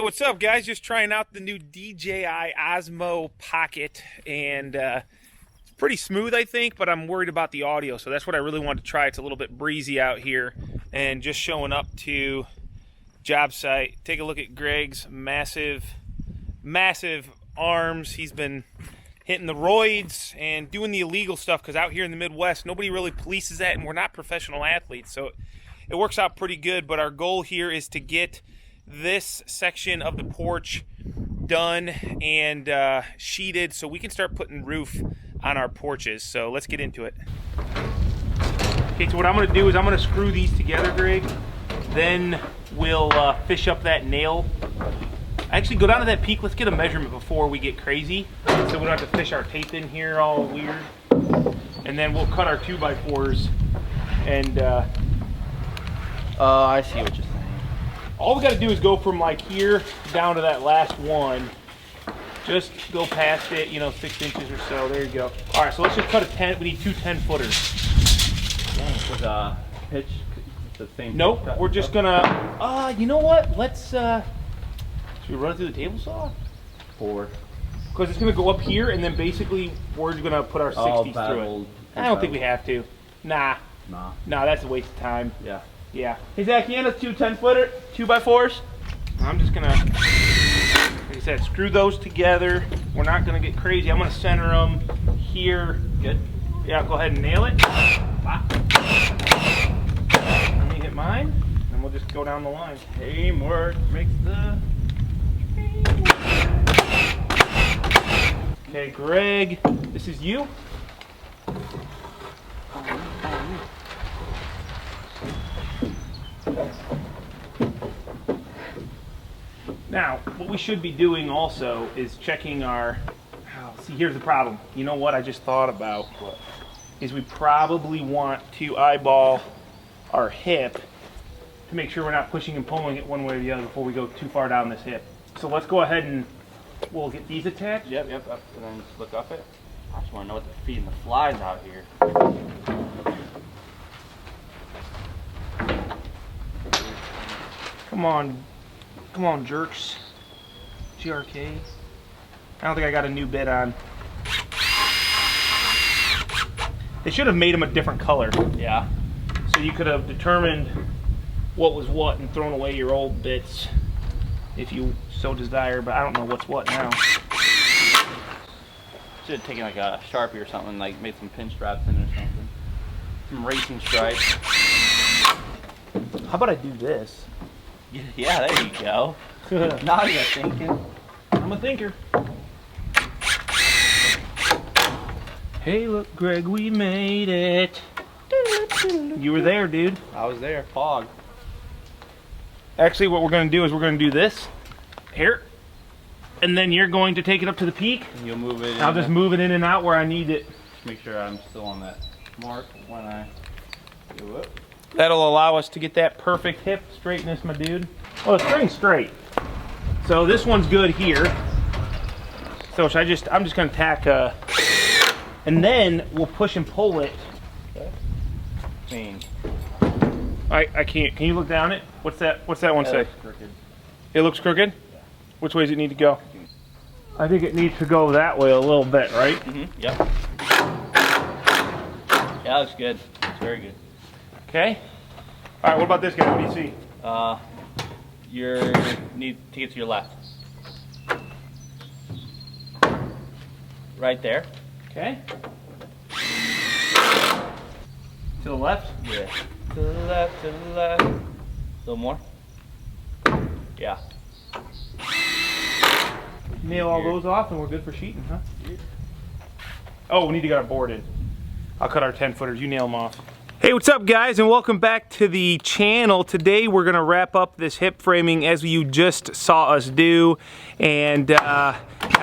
Hey, what's up, guys? Just trying out the new DJI Osmo Pocket, and it's pretty smooth, I think, but I'm worried about the audio, so that's what I really wanted to try. It's a little bit breezy out here, and just showing up to job site. Take a look at Greg's massive arms. He's been hitting the roids and doing the illegal stuff, because out here in the Midwest, nobody really polices that, and we're not professional athletes, so it works out pretty good. But our goal here is to get this section of the porch done and sheeted so we can start putting roof on our porches. So let's get into it. Okay, so what I'm going to do is I'm going to screw these together, Greg. Then we'll fish up that nail. Actually, go down to that peak. Let's get a measurement before we get crazy, so we don't have to fish our tape in here all weird. And then we'll cut our 2x4s. And I see what you're saying. all we got to do is go from like here down to that last one. Just go past it, 6 inches or so. There you go. All right, so let's just cut a 10. We need two 10-footers. With a pitch, the same. Nope, we're just gonna. You know what? Let's. Should we run it through the table saw? Four. Because it's gonna go up here, and then basically we're gonna put our 60s through it. I don't think we have to. Nah, that's a waste of time. Yeah. Hey Zach, you us two 10-footer, 2x4s? I'm just gonna, like I said, screw those together. We're not gonna get crazy. I'm gonna center them here. Good. Yeah, go ahead and nail it. Let me hit mine, and we'll just go down the line. Teamwork makes the dream work. Okay, Greg, this is you. Now, what we should be doing also is checking our, see, here's the problem. You know what I just thought about? Is we probably want to eyeball our hip to make sure we're not pushing and pulling it one way or the other before we go too far down this hip. So let's go ahead and we'll get these attached. Yep, and then just look up it. I just want to know what they're feeding the flies out here. Come on, jerks. GRK. I don't think I got a new bit on. They should have made them a different color. Yeah. So you could have determined what was what and thrown away your old bits if you so desire, but I don't know what's what now. Should have taken like a Sharpie or something, like made some pin straps in it or something. Some racing stripes. How about I do this? Yeah, there you go. Now you're thinking. I'm a thinker. Hey, look, Greg, we made it. You were there, dude. I was there. Fog. Actually, what we're going to do is we're going to do this here, and then you're going to take it up to the peak. And you'll move it in. I'll just move it in and out where I need it. Just make sure I'm still on that mark when I do it. That'll allow us to get that perfect hip straightness, my dude. Well, the string's straight. So this one's good here. So I'm just going to tack, and then we'll push and pull it. Clean. I can't. Can you look down it? What's that one say? Crooked. It looks crooked? Yeah. Which way does it need to go? I think it needs to go that way a little bit, right? Mm-hmm. Yep. Yeah, that's good. That's very good. Okay. All right, what about this guy? What do you see? You need to get to your left. Right there. Okay. To the left? Yeah. To the left, to the left. A little more. Yeah. Nail all those off and we're good for sheeting, huh? Oh, we need to get our board in. I'll cut our 10-footers. You nail them off. Hey, what's up, guys, and welcome back to the channel. Today we're gonna wrap up this hip framing as you just saw us do, and now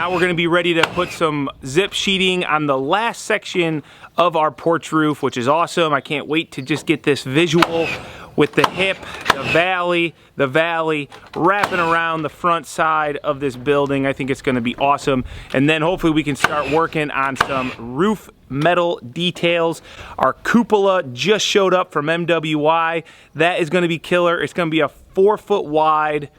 we're gonna be ready to put some zip sheeting on the last section of our porch roof, which is awesome. I can't wait to just get this visual with the hip, the valley wrapping around the front side of this building. I think it's gonna be awesome. And then hopefully we can start working on some roof metal details. Our cupola just showed up from MWI. That is gonna be killer. It's gonna be a 4-foot wide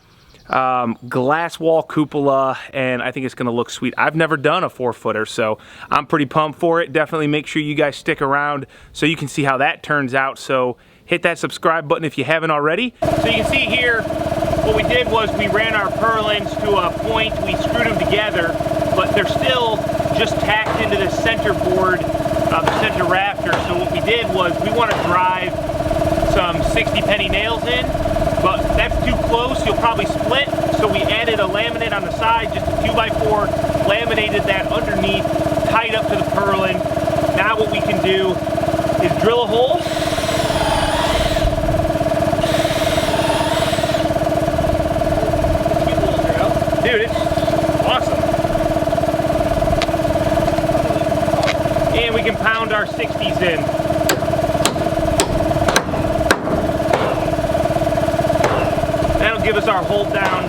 glass wall cupola, and I think it's gonna look sweet. I've never done a 4-footer, so I'm pretty pumped for it. Definitely make sure you guys stick around so you can see how that turns out. So hit that subscribe button if you haven't already. So you can see here, what we did was we ran our purlins to a point, we screwed them together, but they're still just tacked into the center board, the center rafter. So what we did was we want to drive some 60 penny nails in, but that's too close, you'll probably split. So we added a laminate on the side, just a 2x4, laminated that underneath, tied up to the purlin. Now what we can do is drill a hole. Dude, it's awesome. And we can pound our 60s in. That'll give us our hold down.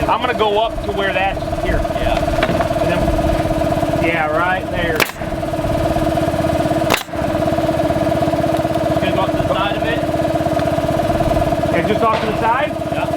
I'm gonna go up to where that's here. Yeah. And then, yeah, right there. Just gonna go up to the side of it. And just off to the side? Yeah.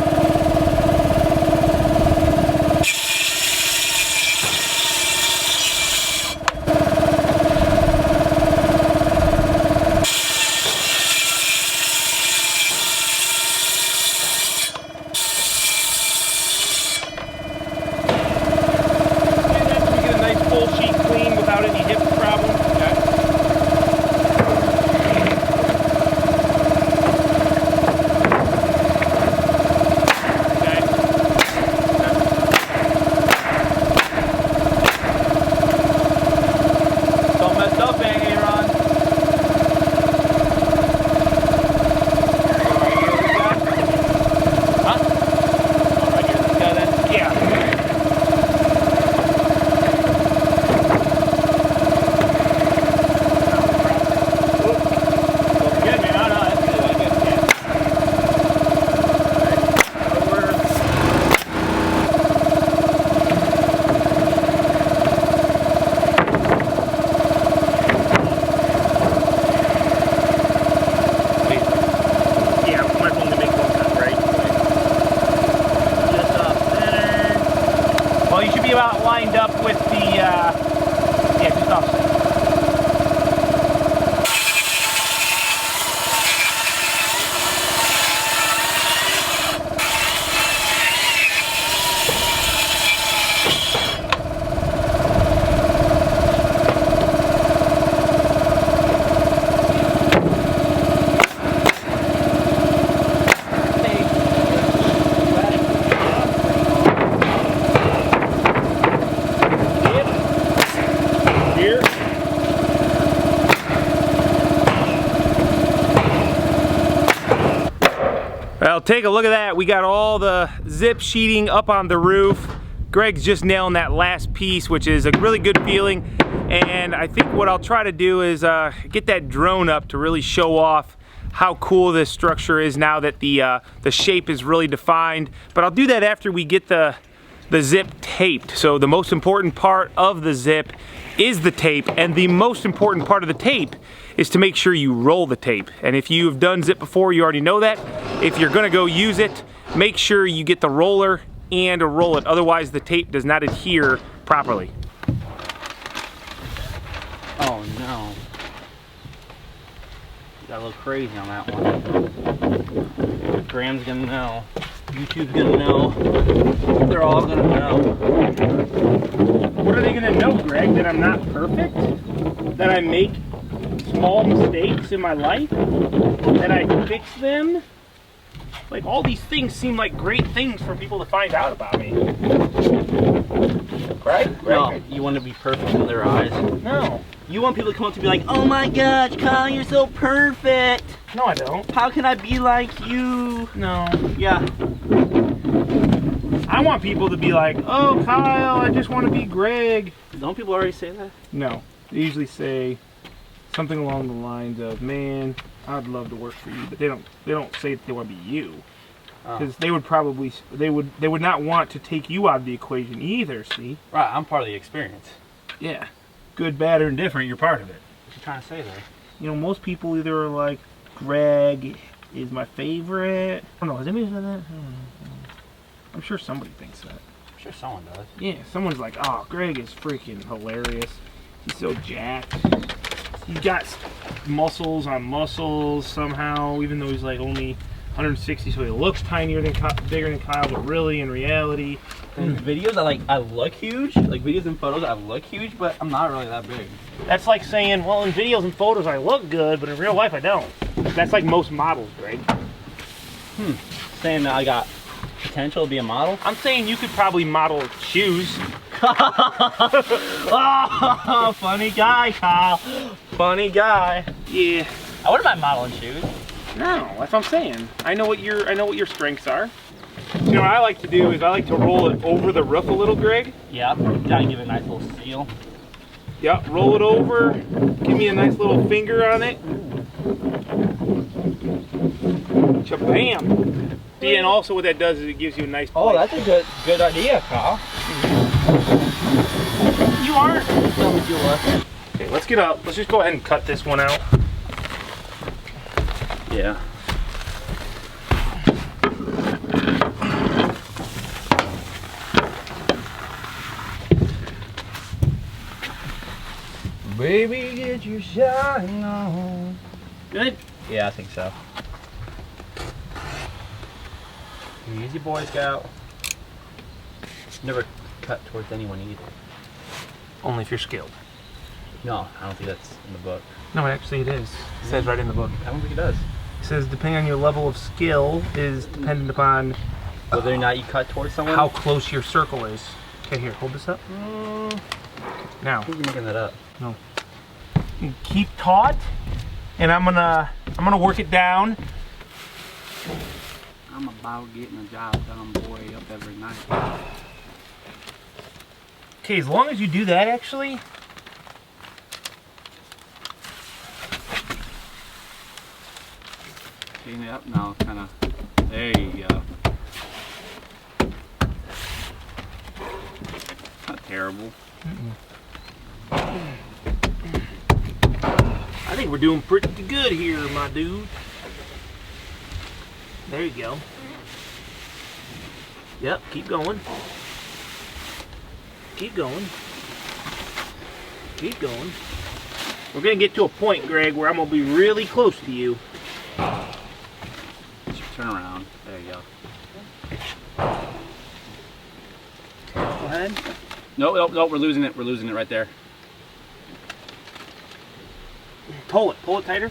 About lined up with the, yeah, just offset. Well, take a look at that. We got all the zip sheeting up on the roof. Greg's just nailing that last piece, which is a really good feeling. And I think what I'll try to do is get that drone up to really show off how cool this structure is now that the shape is really defined. But I'll do that after we get the zip taped. So the most important part of the zip is the tape, and the most important part of the tape is to make sure you roll the tape. And if you've done zip before, you already know that. If you're gonna go use it, make sure you get the roller and roll it, otherwise the tape does not adhere properly. Oh no. Got a little crazy on that one. Graham's gonna know. YouTube's gonna know. They're all gonna know. What are they gonna know, Greg? That I'm not perfect? That I make small mistakes in my life? That I fix them? Like, all these things seem like great things for people to find out about me. Right? No, you want to be perfect in their eyes. No. You want people to come up to be like, oh my gosh, Kyle, you're so perfect. No, I don't. How can I be like you? No. Yeah. I want people to be like, oh, Kyle, I just want to be Greg. Don't people already say that? No. They usually say something along the lines of, man, I'd love to work for you, but they don't say that they want to be you. Because they would probably, they would not want to take you out of the equation either, see? Right, I'm part of the experience. Yeah. Good, bad, or indifferent, you're part of it. What you trying to say there? You know, most people either are like, Greg is my favorite. I don't know, has anybody said that? I don't know. I'm sure somebody thinks that. I'm sure someone does. Yeah, someone's like, oh, Greg is freaking hilarious. He's so jacked. He's got muscles on muscles somehow, even though he's like only 160, so he looks tinier than bigger than Kyle, but really in reality, In videos, I look huge. Like videos and photos, I look huge, but I'm not really that big. that's like saying, well, in videos and photos I look good, but in real life I don't. That's like most models, Greg. Saying that I got potential to be a model. I'm saying you could probably model shoes. Oh, funny guy, Kyle. Funny guy. Yeah. I wouldn't mind modeling shoes. No, that's what I'm saying. I know what your strengths are. You know what I like to do is I like to roll it over the roof a little, Greg. Yeah, gotta give it a nice little seal. Yep, roll it over. Give me a nice little finger on it. Cha-bam! See, and also what that does is it gives you a nice Oh, place. that's a good idea, Kyle. You aren't. Tell me you were. Okay, let's get up. Let's just go ahead and cut this one out. Yeah. Baby, get your shine on. Good? Yeah, I think so. Easy, Boy Scout. Never cut towards anyone either. Only if you're skilled. No, I don't think that's in the book. No, actually it is. It says right in the book. I don't think it does. It says depending on your level of skill is dependent upon Whether or not you cut towards someone. how close your circle is. Okay, here, hold this up. Now, I think you're making that up. no. Keep taut, and I'm gonna work it down. I'm about getting a job done, boy, up every night. Okay, as long as you do that, actually. Clean it up now, kind of. There you go. Not terrible. I think we're doing pretty good here, my dude. There you go. Yep, keep going. Keep going. Keep going. We're gonna get to a point, Greg, where I'm gonna be really close to you. Turn around. There you go. Go ahead. Nope, we're losing it. We're losing it right there. Pull it tighter.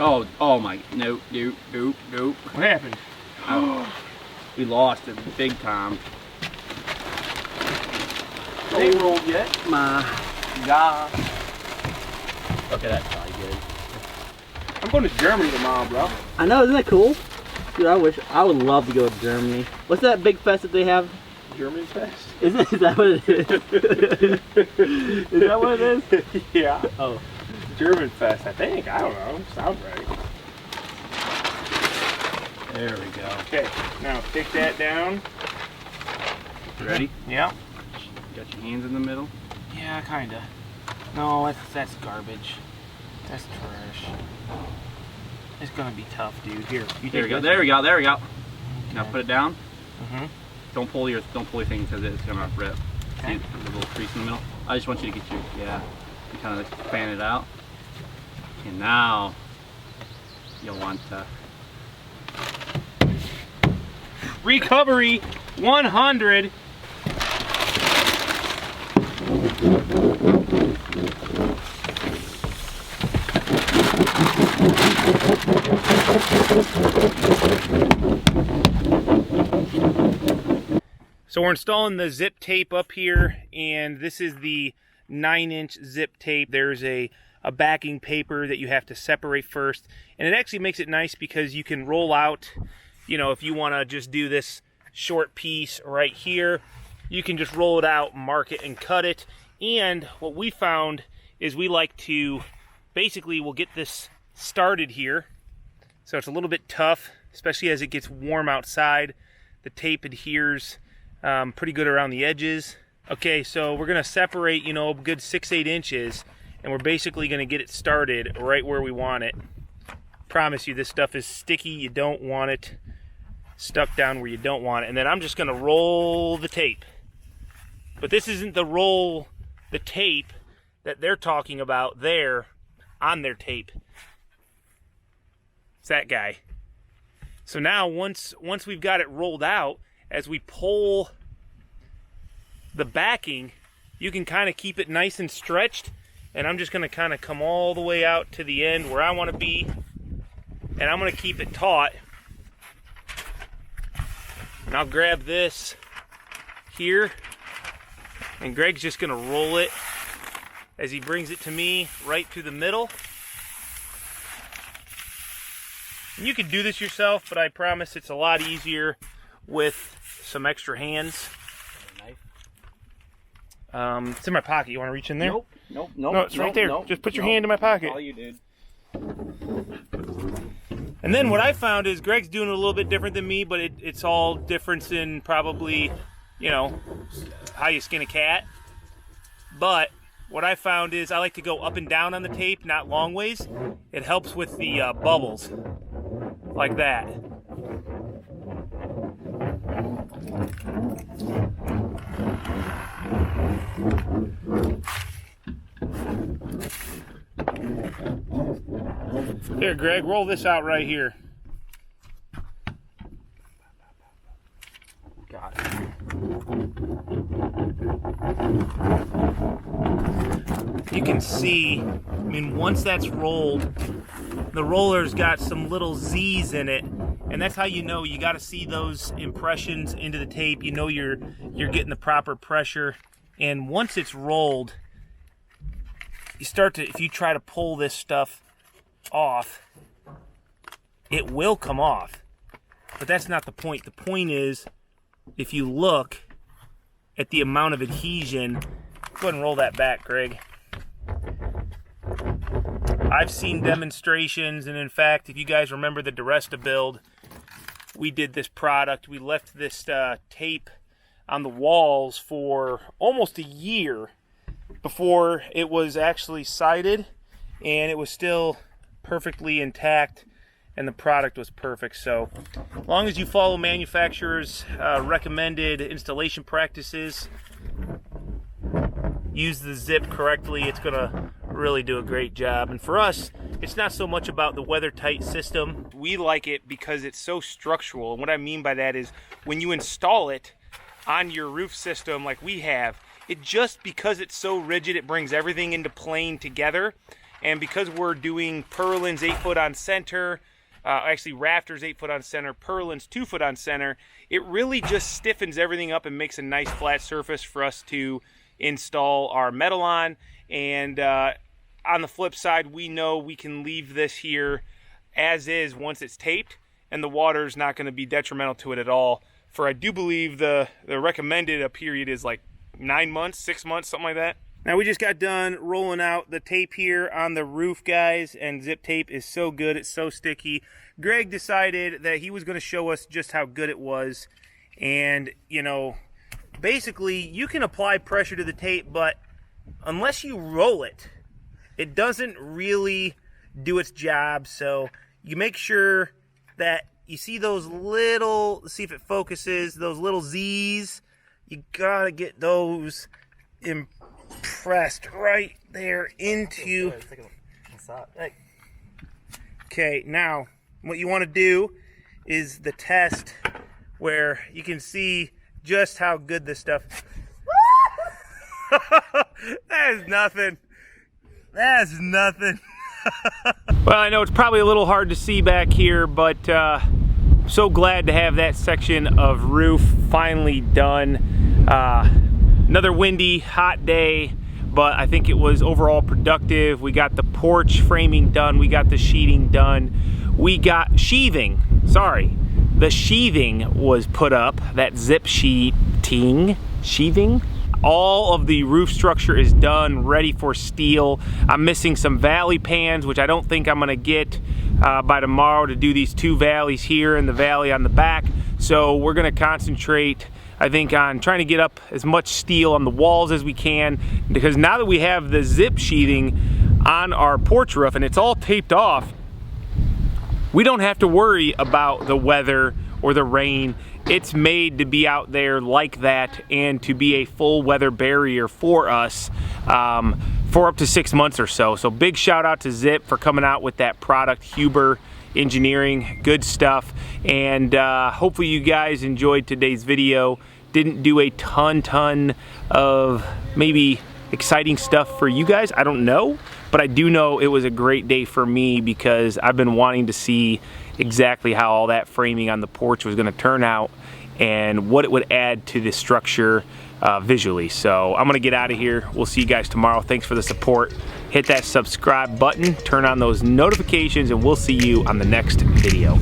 Oh my, nope. What happened? We lost it big time. They rolled yet. My God. Okay, that's probably good. I'm going to Germany tomorrow, bro. I know, isn't that cool? Dude, I would love to go to Germany. What's that big fest that they have? German Fest? Is that what it is? Is that what it is? Yeah. Oh. German Fest, I think. I don't know. Sounds right. There we go. Okay, now take that down. You ready? Yeah. Got your hands in the middle? Yeah, kinda. No, that's garbage. That's trash. It's gonna be tough, dude. Here, you There we take go. this. There we go. There we go. Now Okay. put it down. Mhm. Don't pull your thing because it's gonna rip. Okay. See the little crease in the middle. I just want you to get your you kind of fan it out. And now you'll want to Recovery 100. So we're installing the zip tape up here, and this is the 9-inch zip tape. There's a backing paper that you have to separate first, and it actually makes it nice because you can roll out, you know, if you want to just do this short piece right here, you can just roll it out, mark it, and cut it. And what we found is we like to, basically we'll get this started here. So it's a little bit tough, especially as it gets warm outside. The tape adheres pretty good around the edges. Okay, so we're gonna separate, you know, a good 6-8 inches, and we're basically gonna get it started right where we want it. Promise you, this stuff is sticky. You don't want it stuck down where you don't want it. And then I'm just gonna roll the tape. But this isn't the tape that they're talking about there on their tape. It's that guy. So now once we've got it rolled out, as we pull the backing, you can kind of keep it nice and stretched. And I'm just going to kind of come all the way out to the end where I want to be. And I'm going to keep it taut. And I'll grab this here. And Greg's just going to roll it as he brings it to me right through the middle. And you can do this yourself, but I promise it's a lot easier with some extra hands. It's in my pocket. You want to reach in there? Nope. No, it's right there. Just put your hand in my pocket. All you did. And then what I found is Greg's doing it a little bit different than me, but it's all difference in probably, you know, how you skin a cat. But what I found is I like to go up and down on the tape, not long ways. It helps with the bubbles, like that. Here, Greg, roll this out right here. Got it. You can see, I mean, once that's rolled, the roller's got some little Z's in it, and that's how you know. You got to see those impressions into the tape. You know you're getting the proper pressure. And once it's rolled, you start to, if you try to pull this stuff off, it will come off. But that's not the point. The point is, if you look at the amount of adhesion, go ahead and roll that back, Greg. I've seen demonstrations, and in fact, if you guys remember the Duresta build, we did this product. We left this tape on the walls for almost a year before it was actually sided, and it was still perfectly intact, and the product was perfect. So as long as you follow manufacturers' recommended installation practices, use the zip correctly, it's gonna really do a great job. And for us, it's not so much about the weather-tight system. We like it because it's so structural. And what I mean by that is when you install it on your roof system like we have, it just, because it's so rigid, it brings everything into plane together. And because we're doing purlins 8 foot on center, actually rafters 8 foot on center, purlins 2 foot on center, it really just stiffens everything up and makes a nice flat surface for us to install our metal on. And on the flip side, we know we can leave this here as is once it's taped, and the water's not going to be detrimental to it at all. For I do believe the recommended period is like 9 months, 6 months, something like that. Now we just got done rolling out the tape here on the roof, guys, and zip tape is so good, it's so sticky. Greg decided that he was going to show us just how good it was. And, you know, basically you can apply pressure to the tape, but unless you roll it, it doesn't really do its job. So you make sure that you see those little, see if it focuses, those little Z's, you gotta get those impressed right there into. Okay, now what you want to do is the test where you can see just how good this stuff. That is nothing. That's nothing. Well, I know it's probably a little hard to see back here, but so glad to have that section of roof finally done. Another windy, hot day, but I think it was overall productive. We got the porch framing done. We got the sheeting done. We got sheathing. Sorry, the sheathing was put up. That zip sheeting, sheathing. All of the roof structure is done, ready for steel. I'm missing some valley pans, which I don't think I'm gonna get by tomorrow to do these 2 valleys here and the valley on the back. So we're gonna concentrate, I think, on trying to get up as much steel on the walls as we can, because now that we have the zip sheathing on our porch roof and it's all taped off, we don't have to worry about the weather or the rain. It's made to be out there like that and to be a full weather barrier for us for up to 6 months or so. So big shout out to Zip for coming out with that product. Huber Engineering, good stuff. And hopefully you guys enjoyed today's video. Didn't do a ton of maybe exciting stuff for you guys, I don't know, but I do know it was a great day for me because I've been wanting to see exactly how all that framing on the porch was going to turn out and what it would add to the structure visually. So I'm going to get out of here. We'll see you guys tomorrow. Thanks for the support. Hit that subscribe button, turn on those notifications, and we'll see you on the next video.